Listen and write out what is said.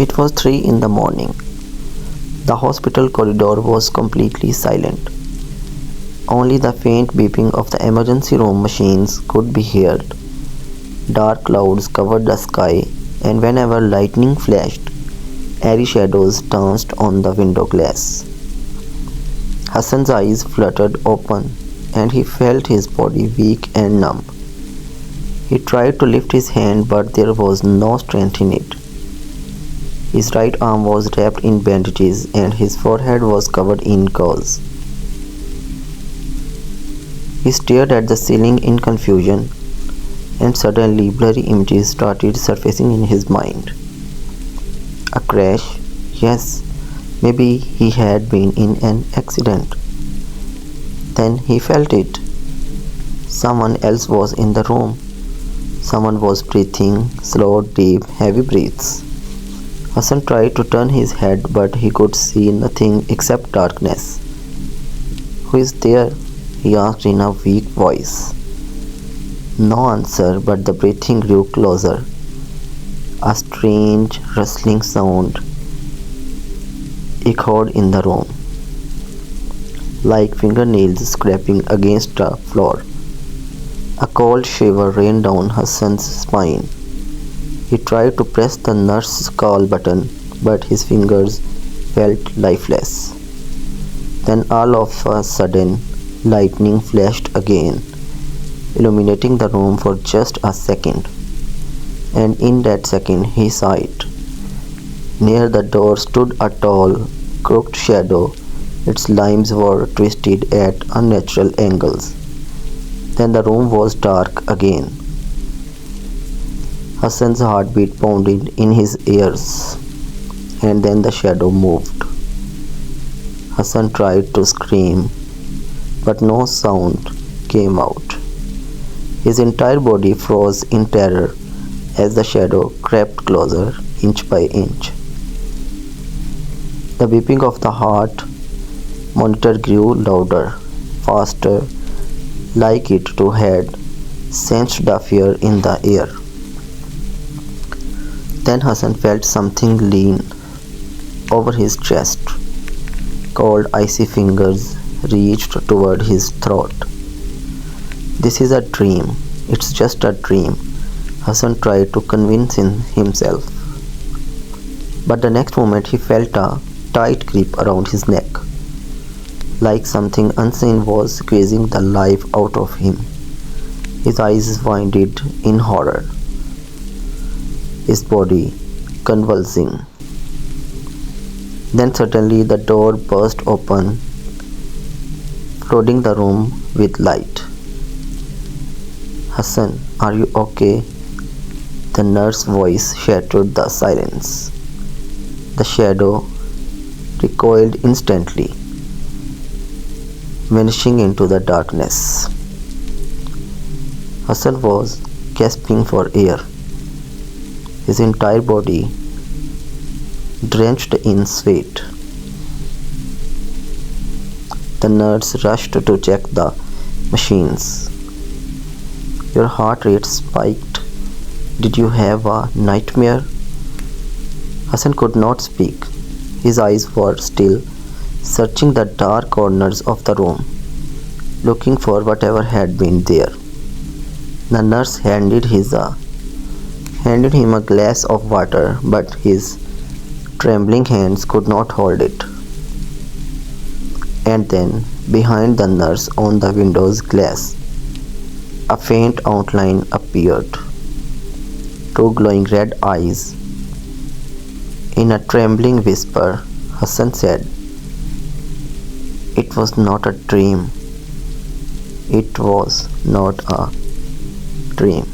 It was 3 in the morning. The hospital corridor was completely silent. Only the faint beeping of the emergency room machines could be heard. Dark clouds covered the sky, and whenever lightning flashed, airy shadows danced on the window glass. Hassan's eyes fluttered open, and he felt his body weak and numb. He tried to lift his hand, but there was no strength in it. His right arm was wrapped in bandages, and his forehead was covered in gauze. He stared at the ceiling in confusion, and suddenly blurry images started surfacing in his mind. A crash? Yes, maybe he had been in an accident. Then he felt it. Someone else was in the room. Someone was breathing slow, deep, heavy breaths. Hassan tried to turn his head, but he could see nothing except darkness. "Who is there?" he asked in a weak voice. No answer, but the breathing grew closer. A strange rustling sound echoed in the room, like fingernails scraping against the floor. A cold shiver ran down Hassan's spine. He tried to press the nurse's call button, but his fingers felt lifeless. Then all of a sudden, lightning flashed again, illuminating the room for just a second. And in that second he saw it. Near the door stood a tall, crooked shadow. Its limbs were twisted at unnatural angles. Then the room was dark again. Hassan's heartbeat pounded in his ears, and then the shadow moved. Hassan tried to scream, but no sound came out. His entire body froze in terror as the shadow crept closer, inch by inch. The beating of the heart monitor grew louder, faster, like it too had sensed the fear in the air. Then Hassan felt something lean over his chest. Cold, icy fingers reached toward his throat. "This is a dream. It's just a dream," Hassan tried to convince himself. But the next moment he felt a tight grip around his neck, like something unseen was squeezing the life out of him. His eyes widened in horror, his body convulsing. Then suddenly the door burst open, flooding the room with light. "Hassan, are you okay?" The nurse's voice shattered the silence. The shadow recoiled instantly, vanishing into the darkness. Hassan was gasping for air, his entire body drenched in sweat. The nurse rushed to check the machines. "Your heart rate spiked. Did you have a nightmare?" Hassan could not speak. His eyes were still searching the dark corners of the room, looking for whatever had been there. The nurse handed him a glass of water, but his trembling hands could not hold it. And then, behind the nurse on the window's glass, a faint outline appeared. Two glowing red eyes. In a trembling whisper, Hassan said, "It was not a dream. It was not a dream."